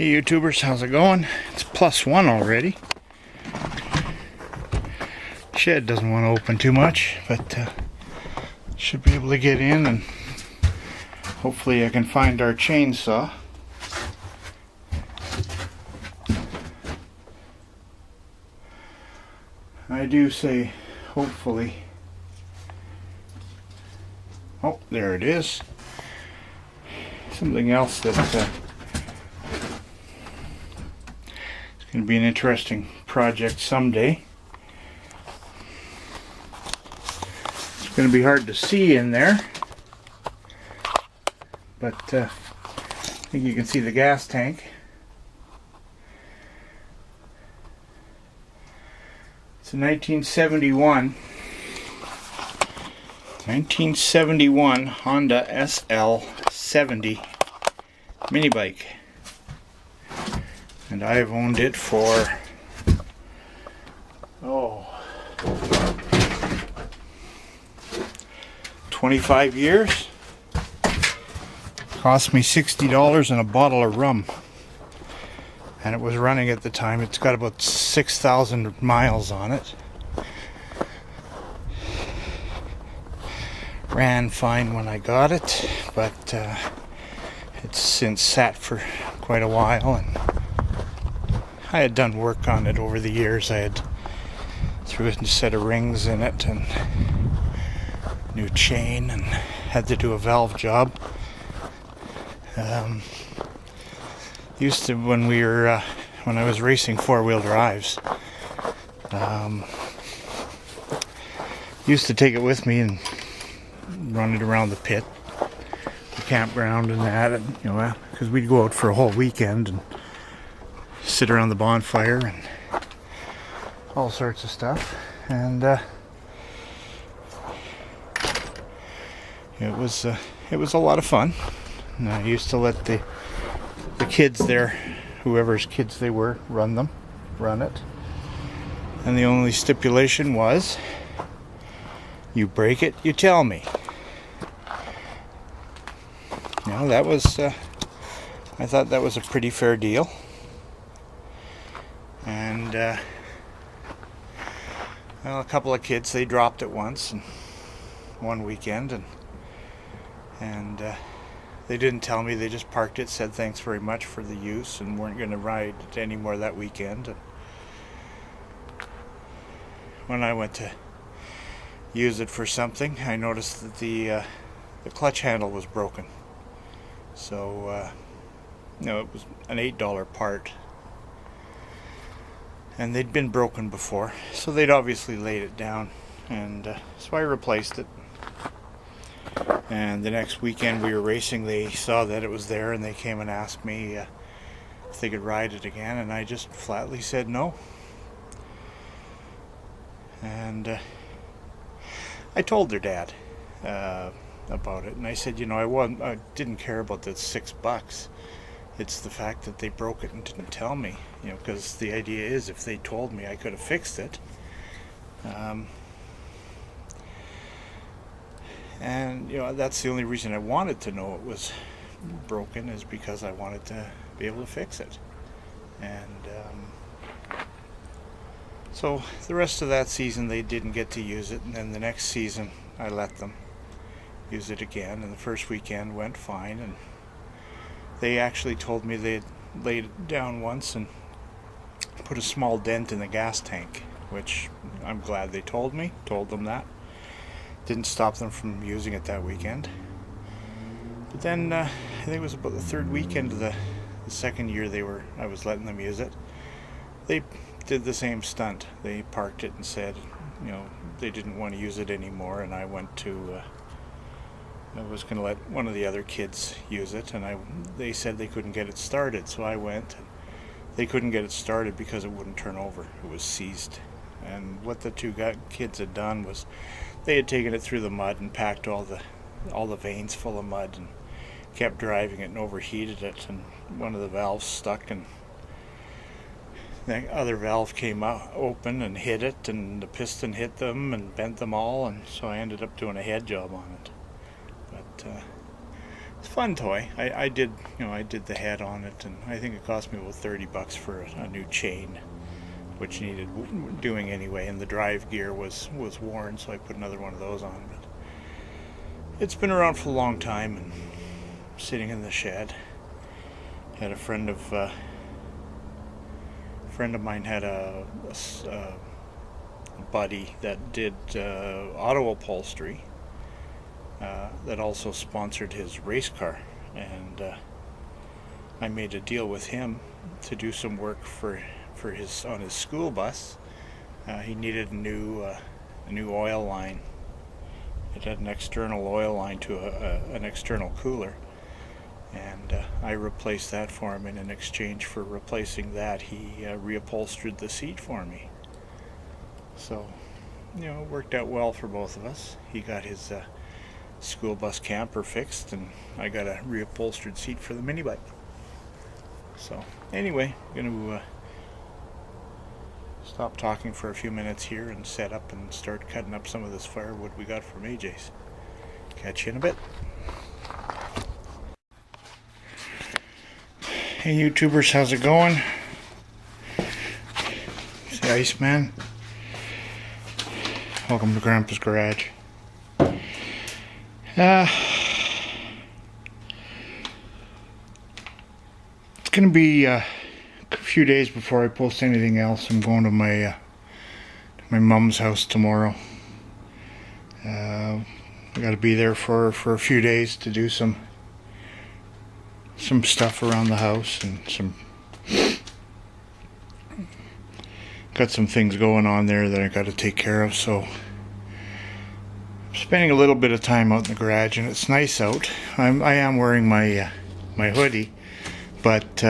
Hey YouTubers, how's it going? It's +1 already. Shed doesn't want to open too much, but should be able to get in, and hopefully I can find our chainsaw. I do say hopefully. Oh, there it is. Something else that it's going to be an interesting project someday. It's going to be hard to see in there, but I think you can see the gas tank. It's a 1971 Honda SL70 mini bike, and I've owned it for 25 years. Cost me $60 and a bottle of rum, and it was running at the time. It's got about 6,000 miles on it. Ran fine when I got it, but it's since sat for quite a while, and I had done work on it over the years. I had threw a set of rings in it and new chain, and had to do a valve job. Used to, when I was racing four-wheel drives, used to take it with me and run it around the pit, the campground and that, and because we'd go out for a whole weekend and sit around the bonfire and all sorts of stuff, and it was a lot of fun. And I used to let the kids there, whoever's kids they were, run it, and the only stipulation was, you break it, you tell me. That was, I thought that was a pretty fair deal. And, well, a couple of kids, they dropped it once, and one weekend, and they didn't tell me. They just parked it, said thanks very much for the use, and weren't going to ride it anymore that weekend. And when I went to use it for something, I noticed that the clutch handle was broken. So, it was an $8 part, and they'd been broken before, so they'd obviously laid it down, and so I replaced it. And the next weekend we were racing, they saw that it was there, and they came and asked me if they could ride it again, and I just flatly said no. And I told their dad about it, and I said, I didn't care about the $6. It's the fact that they broke it and didn't tell me, because the idea is, if they told me, I could have fixed it. And that's the only reason I wanted to know it was broken, is because I wanted to be able to fix it. And so the rest of that season they didn't get to use it, and then the next season I let them use it again, and the first weekend went fine, and they actually told me they had laid it down once and put a small dent in the gas tank, which I'm glad they told them that. Didn't stop them from using it that weekend. But then I think it was about the third weekend of the second year I was letting them use it, they did the same stunt. They parked it and said they didn't want to use it anymore, and I went to I was going to let one of the other kids use it, and they said they couldn't get it started, so I went, and they couldn't get it started because it wouldn't turn over. It was seized. And what the two kids had done was they had taken it through the mud and packed all the veins full of mud, and kept driving it and overheated it, and one of the valves stuck, and the other valve came out open and hit it, and the piston hit them and bent them all, and so I ended up doing a head job on it. But It's a fun toy. I did, I did the head on it, and I think it cost me about $30 for a new chain, which needed doing anyway, and the drive gear was worn, so I put another one of those on. But it's been around for a long time, and sitting in the shed. Had a friend of mine had a buddy that did auto upholstery that also sponsored his race car, and I made a deal with him to do some work for his on his school bus. He needed a new oil line. It had an external oil line to an external cooler, and I replaced that for him. And in exchange for replacing that, he reupholstered the seat for me. So, it worked out well for both of us. He got his school bus camper fixed, and I got a reupholstered seat for the mini bike. So, anyway, I'm going to stop talking for a few minutes here and set up and start cutting up some of this firewood we got from AJ's. Catch you in a bit. Hey YouTubers, how's it going? It's the Iceman. Welcome to Grandpa's Garage. It's gonna be a few days before I post anything else. I'm going to my mom's house tomorrow. I got to be there for a few days to do some stuff around the house, and got some things going on there that I got to take care of. So I'm spending a little bit of time out in the garage, and it's nice out. I am wearing my hoodie, but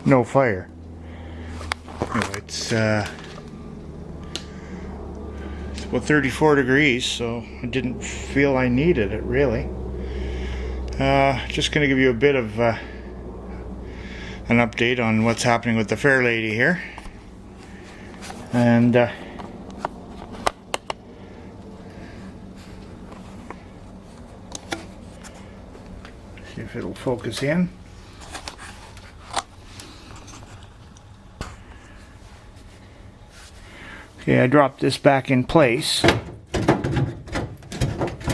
no fire. It's about 34 degrees, so I didn't feel I needed it really. Just going to give you a bit of an update on what's happening with the fairlady here, and see if it'll focus in. Okay, I dropped this back in place,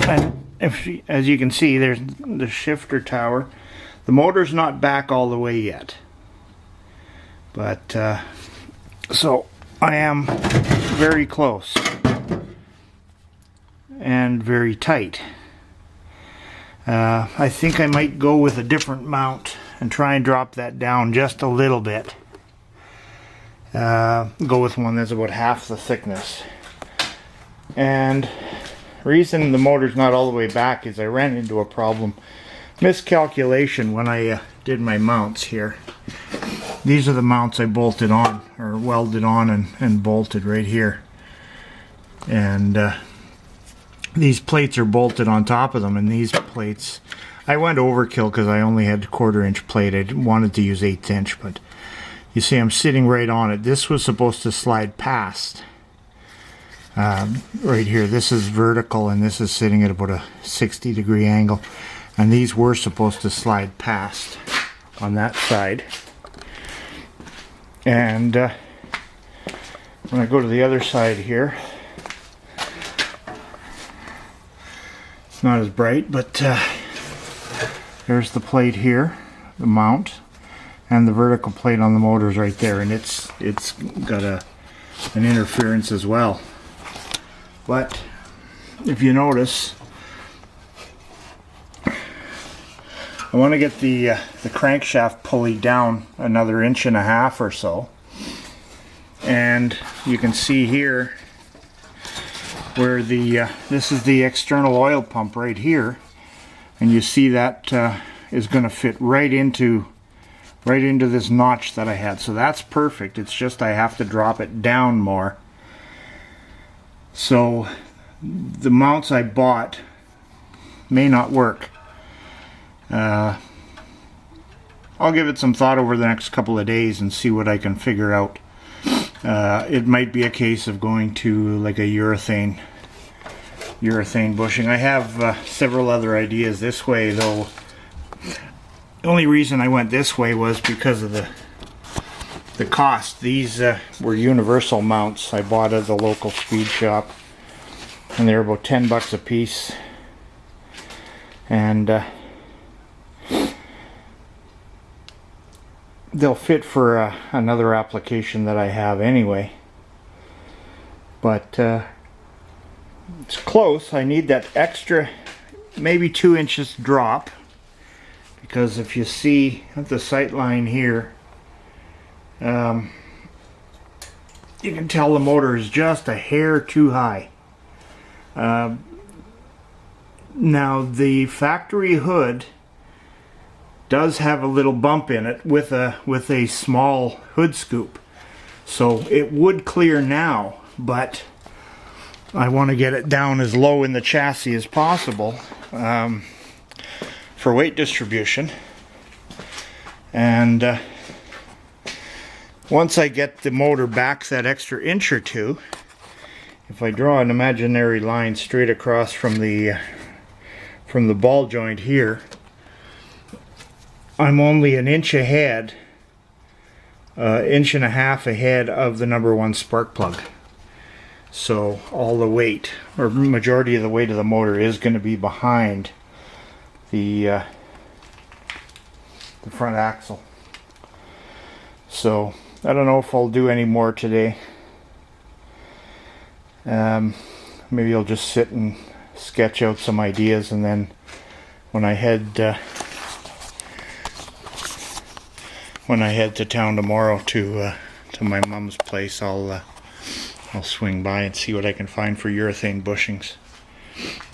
and as you can see, there's the shifter tower. The motor's not back all the way yet, but so I am very close and very tight. I think I might go with a different mount and try and drop that down just a little bit. Go with one that's about half the thickness. And the reason the motor's not all the way back is I ran into a problem, miscalculation, when I did my mounts here. These are the mounts I bolted on, or welded on and bolted right here. And these plates are bolted on top of them, and these plates, I went overkill because I only had a 1/4 inch plate. I wanted to use 1/8 inch, but you see I'm sitting right on it. This was supposed to slide past. Right here, this is vertical, and this is sitting at about a 60-degree angle, and these were supposed to slide past on that side. And when I go to the other side here, it's not as bright, but there's the plate here, the mount, and the vertical plate on the motor is right there, and it's got an interference as well. But if you notice, I want to get the crankshaft pulley down another 1.5 inches or so, and you can see here where this is the external oil pump right here, and you see that is going to fit right into this notch that I had. So that's perfect. It's just I have to drop it down more. So the mounts I bought may not work. I'll give it some thought over the next couple of days and see what I can figure out. It might be a case of going to like a urethane bushing. I have several other ideas. This way though, The only reason I went this way was because of the cost. These were universal mounts I bought at the local speed shop, and they were about 10 bucks a piece. And they'll fit for another application that I have anyway. But it's close. I need that extra maybe 2 inches drop, because if you see at the sight line here, you can tell the motor is just a hair too high. Now the factory hood does have a little bump in it with a small hood scoop, so it would clear now, but I want to get it down as low in the chassis as possible for weight distribution. And once I get the motor back that extra inch or two, if I draw an imaginary line straight across from the ball joint here, I'm only an inch ahead, inch and a half ahead of the #1 spark plug. So all the weight, or majority of the weight of the motor, is going to be behind the front axle. So I don't know if I'll do any more today. Maybe I'll just sit and sketch out some ideas, and then when I head to town tomorrow to my mom's place, I'll swing by and see what I can find for urethane bushings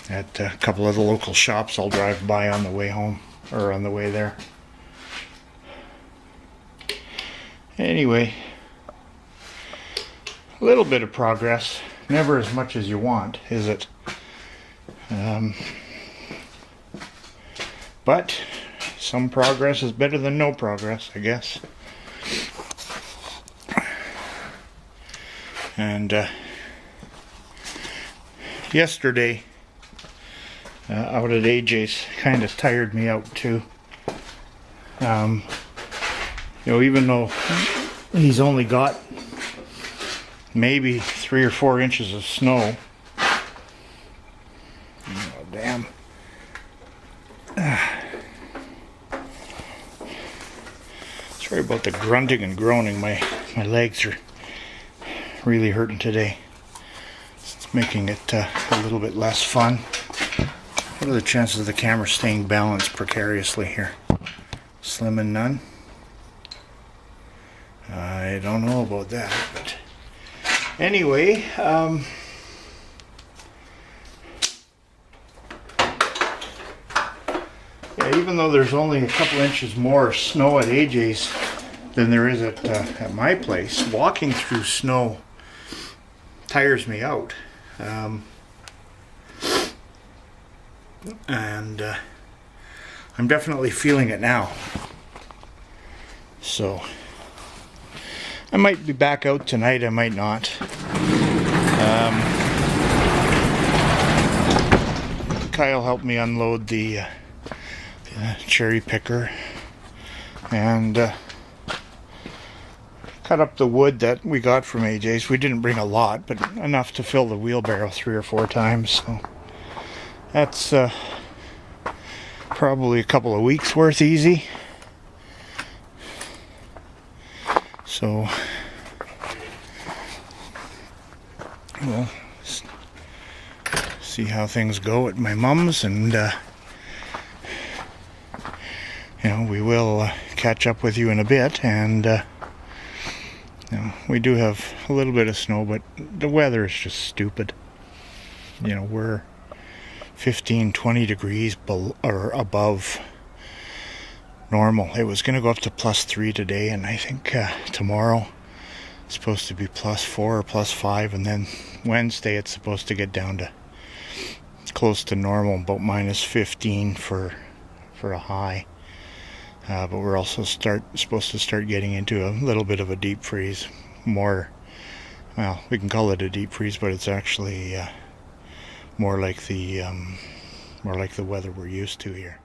at a couple of the local shops. I'll drive by on the way home, or on the way there. Anyway, a little bit of progress. Never as much as you want, is it? But some progress is better than no progress, I guess. And yesterday out at AJ's kind of tired me out too. You know, even though he's only got maybe 3 or 4 inches of snow. Oh, damn. Sorry about the grunting and groaning. My legs are really hurting today. It's making it a little bit less fun. What are the chances of the camera staying balanced precariously here? Slim and none? I don't know about that, but anyway, yeah, even though there's only a couple inches more snow at AJ's than there is at my place, walking through snow tires me out. And I'm definitely feeling it now. So I might be back out tonight, I might not. Kyle helped me unload the cherry picker and cut up the wood that we got from AJ's. We didn't bring a lot, but enough to fill the wheelbarrow 3 or 4 times. So that's probably a couple of weeks worth easy. So we'll see how things go at my mom's, and you know, we will catch up with you in a bit. And you know, we do have a little bit of snow, but the weather is just stupid. You know, we're 15-20 degrees or above normal. It was going to go up to +3 today, and I think tomorrow it's supposed to be +4 or +5, and then Wednesday it's supposed to get down to close to normal, about -15 for a high. But we're also supposed to start getting into a little bit of a deep freeze. More, well, we can call it a deep freeze, but it's actually more like the weather we're used to here.